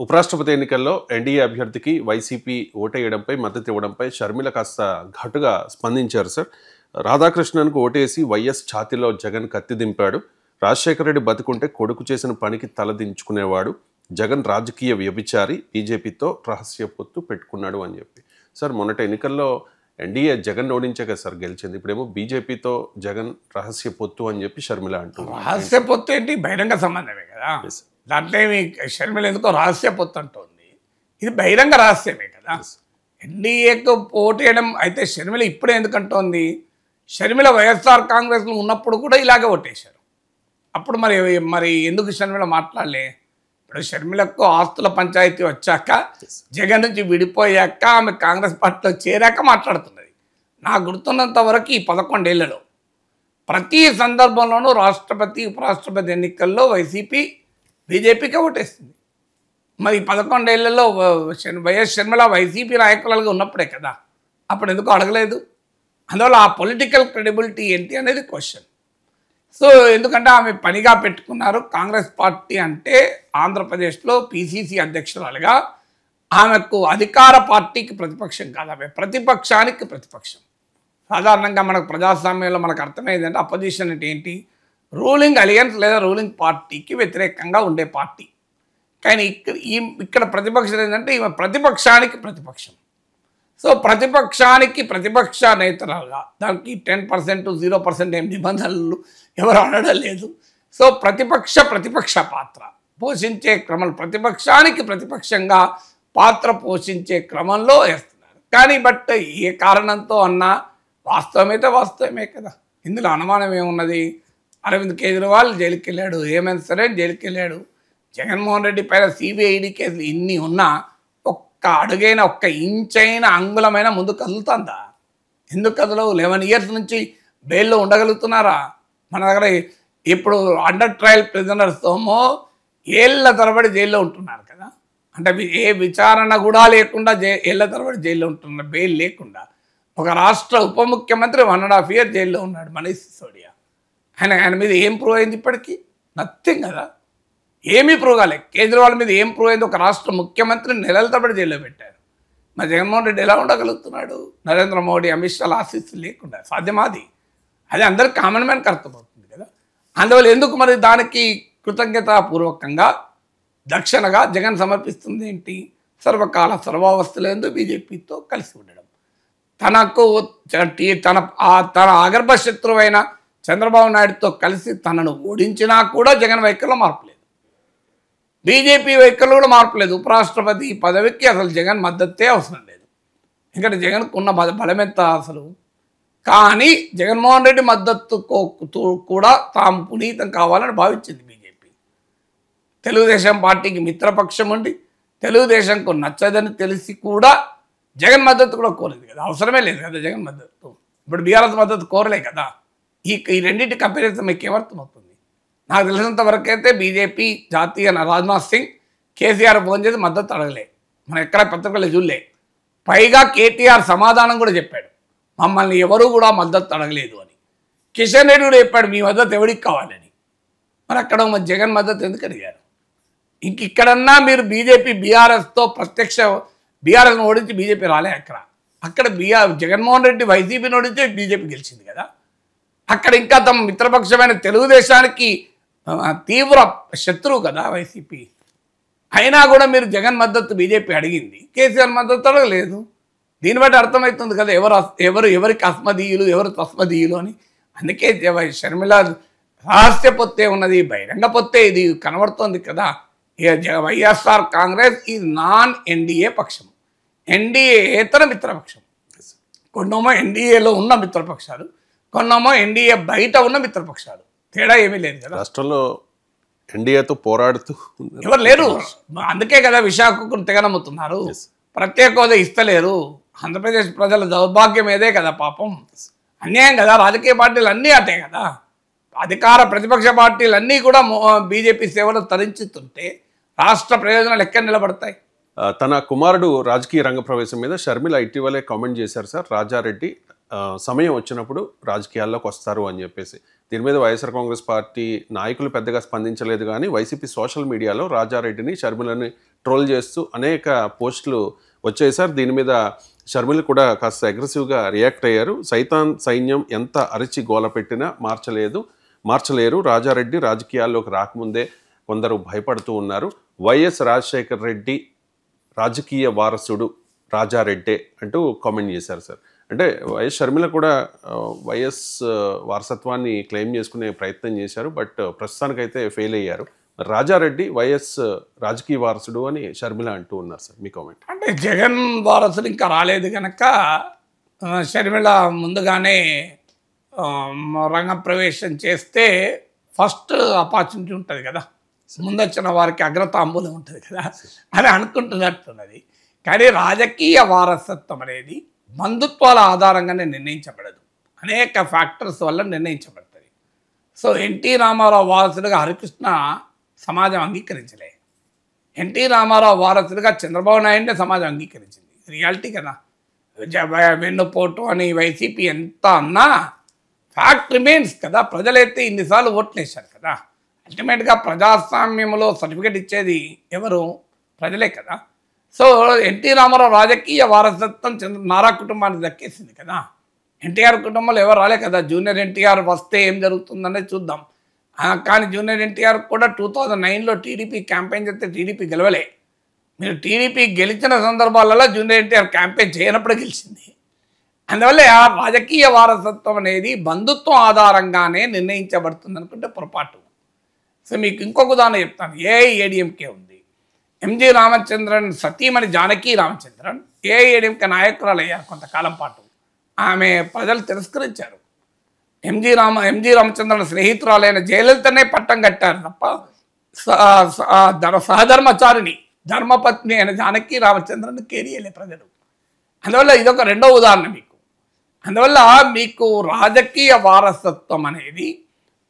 ఉపరాష్ట్రపతి ఎన్నికల్లో ఎన్డీఏ అభ్యర్థికి వైసీపీ ఓటేయడంపై మద్దతు ఇవ్వడంపై షర్మిల కాస్త ఘాటుగా స్పందించారు సార్. రాధాకృష్ణన్కు ఓటేసి వైఎస్ ఛాతీలో జగన్ కత్తి దింపాడు. రాజశేఖర రెడ్డి బతుకుంటే కొడుకు చేసిన పనికి తలదించుకునేవాడు. జగన్ రాజకీయ వ్యభిచారి, బీజేపీతో రహస్య పొత్తు పెట్టుకున్నాడు అని చెప్పి. సార్, మొన్నటి ఎన్నికల్లో ఎన్డీఏ జగన్ ఓడించాక సార్ గెలిచింది. ఇప్పుడేమో బీజేపీతో జగన్ రహస్య పొత్తు అని చెప్పి షర్మిల అంటున్నారు. రహస్య పొత్తు ఏంటి? బహిరంగ సంబంధమే కదా. దాంట్లో ఏమి షర్మిల ఎందుకో రహస్య పొత్తు అంటుంది. ఇది బహిరంగ రహస్యమే కదా. ఎన్డీఏకు ఓటేయడం అయితే షర్మిల ఇప్పుడే ఎందుకంటోంది? షర్మిల వైఎస్ఆర్ కాంగ్రెస్లో ఉన్నప్పుడు కూడా ఇలాగే ఓటేశారు. అప్పుడు మరి ఎందుకు షర్మిల మాట్లాడలే? ఇప్పుడు షర్మిలకు ఆస్తుల పంచాయతీ వచ్చాక, జగన్ నుంచి విడిపోయాక, ఆమె కాంగ్రెస్ పార్టీలో చేరాక మాట్లాడుతున్నది. నాకు గుర్తున్నంత వరకు ఈ 11 ఏళ్లలో ప్రతి సందర్భంలోనూ రాష్ట్రపతి, ఉపరాష్ట్రపతి ఎన్నికల్లో వైసీపీ బీజేపీకి ఓటేస్తుంది. మరి 11 ఏళ్లలో వైఎస్ షర్మిల వైసీపీ నాయకులుగా ఉన్నప్పుడే కదా. అప్పుడు ఎందుకు అడగలేదు? అందువల్ల ఆ పొలిటికల్ క్రెడిబిలిటీ ఏంటి అనేది క్వశ్చన్. సో ఎందుకంటే ఆమె పనిగా పెట్టుకున్నారు. కాంగ్రెస్ పార్టీ అంటే ఆంధ్రప్రదేశ్లో పీసీసీ అధ్యక్షురాలుగా ఆమెకు అధికార పార్టీకి ప్రతిపక్షం కాదు, ఆమె ప్రతిపక్షానికి ప్రతిపక్షం. సాధారణంగా మనకు ప్రజాస్వామ్యంలో మనకు అర్థమయ్యేది అంటే అపోజిషన్ అంటే ఏంటి? రూలింగ్ అలియన్స్ లేదా రూలింగ్ పార్టీకి వ్యతిరేకంగా ఉండే పార్టీ. కానీ ఇక్కడ ప్రతిపక్షం ఏంటంటే ఈమె ప్రతిపక్షానికి ప్రతిపక్షం. సో ప్రతిపక్షానికి ప్రతిపక్ష నేతలుగా దానికి 10%, 0% ఏం నిబంధనలు ఎవరు అనడం లేదు. సో ప్రతిపక్ష పాత్ర పోషించే క్రమంలో ప్రతిపక్షానికి ప్రతిపక్షంగా పాత్ర పోషించే క్రమంలో వేస్తున్నారు. కానీ ఏ కారణంతో అన్నా వాస్తవమైతే వాస్తవమే కదా. ఇందులో అనుమానం ఏమున్నది? అరవింద్ కేజ్రీవాల్ జైలుకి వెళ్ళాడు, హేమంత్ సోరెన్ జైలుకి వెళ్ళాడు. జగన్మోహన్ రెడ్డి పైన సిబిఐడి కేసులు ఇన్ని ఉన్నా ఒక్క అడుగైన, ఒక్క ఇంచైన, అంగుళమైన ముందు కదులుతుందా? ఎందుకు కదలవు? 11 years నుంచి బెయిల్లో ఉండగలుగుతున్నారా? మన దగ్గర ఇప్పుడు అండర్ ట్రయల్ ప్రిజనర్స్తోమో ఏళ్ల తరబడి జైల్లో ఉంటున్నారు కదా. అంటే ఏ విచారణ కూడా లేకుండా ఏళ్ల తరబడి జైల్లో ఉంటున్నారు, బెయిల్ లేకుండా. ఒక రాష్ట్ర ఉప ముఖ్యమంత్రి 1.5 years జైల్లో ఉన్నాడు, మనీష్ సిసోడియా. ఆయన మీద ఏం ప్రూవ్ అయింది? ఇప్పటికీ నథింగ్ కదా. ఏమీ ప్రూవ్ కాలేదు. కేజ్రీవాల్ మీద ఏం ప్రూవ్ అయింది? ఒక రాష్ట్ర ముఖ్యమంత్రిని నెలల తరబడి జైల్లో పెట్టారు. మరి జగన్మోహన్ రెడ్డి ఎలా ఉండగలుగుతున్నాడు? నరేంద్ర మోడీ, అమిత్ షాల ఆశీస్సులు లేకుండా సాధ్యమాది. అది అందరికి కామన్ మ్యాన్కి అర్థమవుతుంది కదా. అందువల్ల ఎందుకు మరి దానికి కృతజ్ఞతాపూర్వకంగా దక్షిణగా జగన్ సమర్పిస్తుంది ఏంటి? సర్వకాల సర్వావస్థలందు బీజేపీతో కలిసి ఉండడం. తన ఆగర్భ శత్రువైన చంద్రబాబు నాయుడుతో కలిసి తనను ఓడించినా కూడా జగన్ వైఖరిలో మార్పు లేదు, బీజేపీ వైఖరిలో కూడా మార్పు లేదు. ఉపరాష్ట్రపతి పదవికి అసలు జగన్ మద్దతే అవసరం లేదు. ఎందుకంటే జగన్కు ఉన్న బలం ఎంత అసలు. కానీ జగన్మోహన్ రెడ్డి మద్దతు కూడా తాము పునీతం కావాలని భావించింది బీజేపీ. తెలుగుదేశం పార్టీకి మిత్రపక్షం ఉండి తెలుగుదేశంకు నచ్చదని తెలిసి కూడా జగన్ మద్దతు కూడా కోరలేదు కదా. అవసరమే లేదు కదా జగన్ మద్దతు. ఇప్పుడు బీఆర్ఎస్ మద్దతు కోరలే కదా. ఈ రెండింటి కంపారిజన్ మీకు ఏమర్థమవుతుంది? నాకు తెలిసినంత వరకు అయితే బీజేపీ జాతీయ రాజ్నాథ్ సింగ్ కేసీఆర్ ఫోన్ చేసి మద్దతు అడగలే, మనం ఎక్కడ పత్రికల్లో చూడలే. పైగా కేటీఆర్ సమాధానం కూడా చెప్పాడు, మమ్మల్ని ఎవరు కూడా మద్దతు అడగలేదు అని. కిషన్ రెడ్డి కూడా చెప్పాడు, మీ మద్దతు ఎవరికి కావాలని. మరి అక్కడ జగన్ మద్దతు ఎందుకు అడిగారు? ఇక్కడన్నా మీరు బీజేపీ బీఆర్ఎస్తో బీఆర్ఎస్ను ఓడించి బీజేపీ రాలే. అక్కడ జగన్మోహన్ రెడ్డి వైసీపీని ఓడించి బీజేపీ గెలిచింది కదా. అక్కడ ఇంకా తమ మిత్రపక్షమైన తెలుగుదేశానికి తీవ్ర శత్రువు కదా వైసీపీ. అయినా కూడా మీరు జగన్ మద్దతు బీజేపీ అడిగింది, కేసీఆర్ మద్దతు అడగలేదు. దీన్ని బట్టి అర్థమవుతుంది కదా ఎవరికి అస్మదీయులు, ఎవరు తస్మదీయులు అని. అందుకే షర్మిల రహస్య పొత్తే ఉన్నది, బహిరంగ పొత్తే ఇది కనబడుతోంది కదా. వైఎస్ఆర్ కాంగ్రెస్ ఈ నాన్ ఎన్డీఏ పక్షం, ఎన్డీఏతర మిత్రపక్షం. కొన్నేమో ఎన్డీఏలో ఉన్న మిత్రపక్షాలు, కొన్నేమో ఎన్డీఏ బయట ఉన్న మిత్రపక్షాలు. తేడా ఏమీ లేదు కదా. రాష్ట్రంలో ఎన్డీఏతో పోరాడుతూ ఎవరు లేరు. అందుకే కదా విశాఖకు తెగనమ్ముతున్నారు. ప్రత్యేక హోదా ఇస్తలేరు. ఆంధ్రప్రదేశ్ ప్రజల దౌర్భాగ్యం ఏదే కదా పాపం. అన్యాయం కదా. రాజకీయ పార్టీలు అన్నీ అటే కదా. అధికార ప్రతిపక్ష పార్టీలన్నీ కూడా బీజేపీ సేవలు తరించుతుంటే రాష్ట్ర ప్రయోజనాలు ఎక్కడ నిలబడతాయి? తన కుమారుడు రాజకీయ రంగ ప్రవేశం మీద షర్మిల ఇటీవలే కామెంట్ చేశారు సార్. రాజారెడ్డి సమయం వచ్చినప్పుడు రాజకీయాల్లోకి వస్తారు అని చెప్పేసి. దీని మీద వైఎస్ఆర్ కాంగ్రెస్ పార్టీ నాయకులు పెద్దగా స్పందించలేదు, కానీ వైసీపీ సోషల్ మీడియాలో రాజారెడ్డిని, షర్మిలని ట్రోల్ చేస్తూ అనేక పోస్టులు వచ్చాయి సార్. దీని మీద షర్మిల కూడా కాస్త అగ్రెసివ్గా రియాక్ట్ అయ్యారు. సైతాన్ సైన్యం ఎంత అరిచి గోల పెట్టినా మార్చలేరు. రాజారెడ్డి రాజకీయాల్లోకి రాకముందే కొందరు భయపడుతూ ఉన్నారు. వైఎస్ రాజశేఖర్ రెడ్డి రాజకీయ వారసుడు రాజారెడ్డే అంటూ కామెంట్ చేశారు సార్. అంటే వైఎస్ షర్మిల కూడా వైఎస్ వారసత్వాన్ని క్లెయిమ్ చేసుకునే ప్రయత్నం చేశారు, బట్ ప్రస్తుతానికైతే ఫెయిల్ అయ్యారు. రాజారెడ్డి వైఎస్ రాజకీయ వారసుడు అని షర్మిల అంటూ ఉన్నారు సార్. మీ కామెంట్. అంటే జగన్ వారసుడు ఇంకా రాలేదు కనుక షర్మిల ముందుగానే రంగప్రవేశం చేస్తే ఫస్ట్ ఆపర్చునిటీ ఉంటుంది కదా, ముందొచ్చిన వారికి అగ్రతాంబూలం ఉంటుంది కదా అని అనుకుంటున్నట్టున్నది. కానీ రాజకీయ వారసత్వం అనేది బంధుత్వాల ఆధారంగానే నిర్ణయించబడదు, అనేక ఫ్యాక్టర్స్ వల్ల నిర్ణయించబడుతుంది. సో ఎన్టీ రామారావు వారసుడిగా హరికృష్ణ సమాజం అంగీకరించలే, ఎన్టీ రామారావు వారసుడిగా చంద్రబాబు నాయుడిని సమాజం అంగీకరించింది. రియాలిటీ కదా. వెన్నుపోటు అని వైసీపీ ఎంత అన్నా ఫ్యాక్ట్ రిమైన్స్ కదా. ప్రజలైతే ఇన్నిసార్లు ఓట్లు వేశారు కదా. అల్టిమేట్గా ప్రజాస్వామ్యంలో సర్టిఫికేట్ ఇచ్చేది ఎవరు? ప్రజలే కదా. సో ఎన్టీ రామారావు రాజకీయ వారసత్వం నారా కుటుంబానికి దక్కేసింది కదా. ఎన్టీఆర్ కుటుంబంలో ఎవరు రాలే కదా. జూనియర్ ఎన్టీఆర్ వస్తే ఏం జరుగుతుందనేది చూద్దాం. కానీ జూనియర్ ఎన్టీఆర్ కూడా 2009లో టీడీపీ క్యాంపెయిన్ చేస్తే టీడీపీ గెలవలే. మీరు టీడీపీ గెలిచిన సందర్భాలలో జూనియర్ ఎన్టీఆర్ క్యాంపెయిన్ చేయనప్పుడు గెలిచింది. అందువల్ల ఆ రాజకీయ వారసత్వం అనేది బంధుత్వం ఆధారంగానే నిర్ణయించబడుతుంది అనుకుంటే పొరపాటు. సో మీకు ఇంకొక ఉదాహరణ చెప్తాను. ఏఐఏడిఎంకే ఉంది. ఎంజి రామచంద్రన్ సతీమణి జానకి రామచంద్రన్ ఏఐఏడిఎంకే నాయకురాలు అయ్యారు కొంతకాలం పాటు. ఆమె ప్రజలు తిరస్కరించారు. ఎంజి రామచంద్రన్ స్నేహితురాలైన జయలలితనే పట్టం కట్టారు తప్ప సహధర్మచారిణి ధర్మపత్ని అయిన జానకి రామచంద్రన్ కేరియలే ప్రజలు. అందువల్ల ఇదొక రెండో ఉదాహరణ మీకు. అందువల్ల మీకు రాజకీయ వారసత్వం అనేది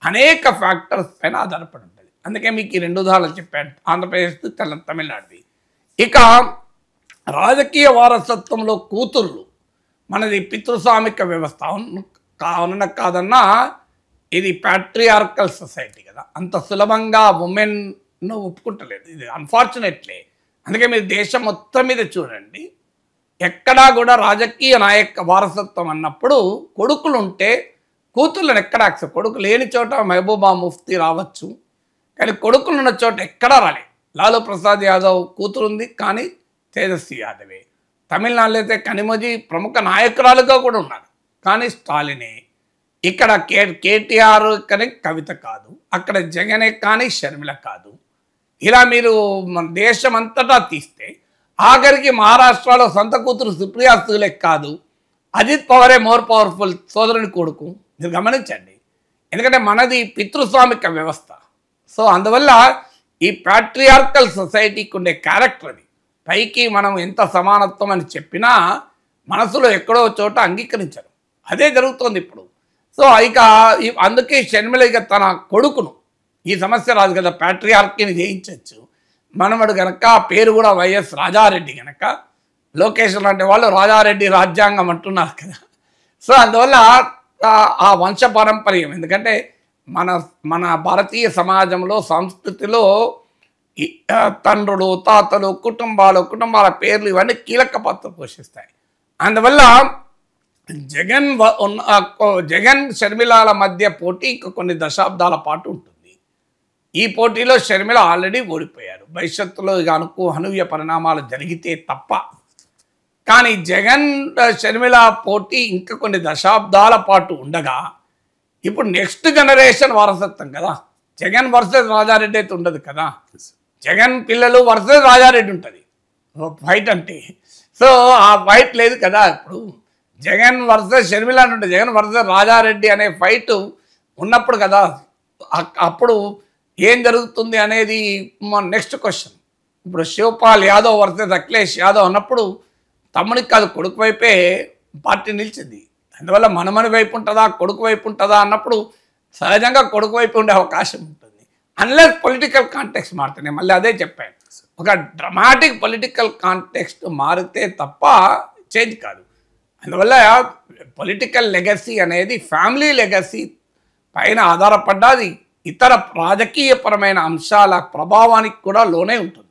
అనేక ఫ్యాక్టర్స్ పైన ఆధారపడి ఉంటుంది. అందుకే మీకు ఈ రెండు ఉదాహరణలు చెప్పాను, ఆంధ్రప్రదేశ్ తమిళనాడుది. ఇక రాజకీయ వారసత్వంలో కూతుర్లు మనది పితృస్వామిక వ్యవస్థ కావున కాదన్నా ఇది ప్యాట్రియార్కల్ సొసైటీ కదా. అంత సులభంగా ఉమెన్ను ఒప్పుకుంటలేదు ఇది, అన్ఫార్చునేట్లీ. అందుకే మీరు దేశం మొత్తం మీద చూడండి, ఎక్కడా కూడా రాజకీయ నాయక వారసత్వం అన్నప్పుడు కొడుకులు ఉంటే కూతుర్లను ఎక్కడ యాక్సెప్ట్. కొడుకు లేని చోట మహబూబా ముఫ్తీ రావచ్చు, కానీ కొడుకులు ఉన్న చోట ఎక్కడా రాలే. లాలూ ప్రసాద్ యాదవ్ కూతురు ఉంది, కానీ తేజస్వి యాదవే. తమిళనాడులో అయితే కనిమొజి ప్రముఖ నాయకురాలుగా కూడా ఉన్నారు, కానీ స్టాలినే. ఇక్కడ కేటీఆర్ కానీ కవిత కాదు, అక్కడ జగనే కానీ షర్మిల కాదు. ఇలా మీరు మన దేశం అంతటా తీస్తే ఆఖరికి మహారాష్ట్రలో సొంత కూతురు సుప్రియా సూలే కాదు, అజిత్ పవారే మోర్ పవర్ఫుల్ సోదరుని కొడుకు. మీరు గమనించండి, ఎందుకంటే మనది పితృస్వామిక వ్యవస్థ. సో అందువల్ల ఈ ప్యాట్రియార్కల్ సొసైటీకి ఉండే క్యారెక్టర్ అది. పైకి మనం ఎంత సమానత్వం అని చెప్పినా మనసులో ఎక్కడో చోట అంగీకరించరు. అదే జరుగుతోంది ఇప్పుడు. సో ఇక అందుకే షర్మిల ఇక తన కొడుకును, ఈ సమస్య రాదు కదా, ప్యాట్రియార్కీని జయించవచ్చు. మనమడు కనుక పేరు కూడా వైఎస్ రాజారెడ్డి కనుక లోకేష్ లాంటి వాళ్ళు రాజారెడ్డి రాజ్యాంగం అంటున్నారు కదా. సో అందువల్ల ఆ వంశ పారంపర్యం, ఎందుకంటే మన భారతీయ సమాజంలో సంస్కృతిలో తండ్రులు, తాతలు, కుటుంబాల పేర్లు ఇవన్నీ కీలక పాత్ర పోషిస్తాయి. అందువల్ల జగన్ షర్మిలాల మధ్య పోటీ ఇంకా కొన్ని దశాబ్దాల పాటు ఉంటుంది. ఈ పోటీలో షర్మిల ఆల్రెడీ ఓడిపోయారు. భవిష్యత్తులో ఇక అనూహ్య పరిణామాలు జరిగితే తప్ప. కానీ జగన్ షర్మిల పోటీ ఇంకా కొన్ని దశాబ్దాల పాటు ఉండగా ఇప్పుడు నెక్స్ట్ జనరేషన్ వారసత్వం కదా. జగన్ వర్సెస్ రాజారెడ్డి అయితే ఉండదు కదా. జగన్ పిల్లలు వర్సెస్ రాజారెడ్డి ఉంటుంది ఫైట్ అంటే. సో ఆ ఫైట్ లేదు కదా. ఇప్పుడు జగన్ వర్సెస్ షర్మిల అని ఉంటుంది, జగన్ వర్సెస్ రాజారెడ్డి అనే ఫైట్ ఉన్నప్పుడు కదా. అప్పుడు ఏం జరుగుతుంది అనేది నెక్స్ట్ క్వశ్చన్. ఇప్పుడు శివపాల్ యాదవ్ వర్సెస్ అఖిలేష్ యాదవ్ అన్నప్పుడు తమ్ముడికి కాదు కొడుకు వైపే పార్టీ నిలిచింది. అందువల్ల మనమని వైపు ఉంటుందా కొడుకు వైపు ఉంటుందా అన్నప్పుడు సహజంగా కొడుకు వైపు ఉండే అవకాశం ఉంటుంది, అన్లెస్ పొలిటికల్ కాంటెక్స్ట్ మారుతుంది. నేను మళ్ళీ అదే చెప్పాను, ఒక డ్రమాటిక్ పొలిటికల్ కాంటెక్స్ట్ మారితే తప్ప చేంజ్ కాదు. అందువల్ల పొలిటికల్ లెగసీ అనేది ఫ్యామిలీ లెగసీ పైన ఆధారపడ్డది ఇతర రాజకీయపరమైన అంశాల ప్రభావానికి కూడా లోనే ఉంటుంది.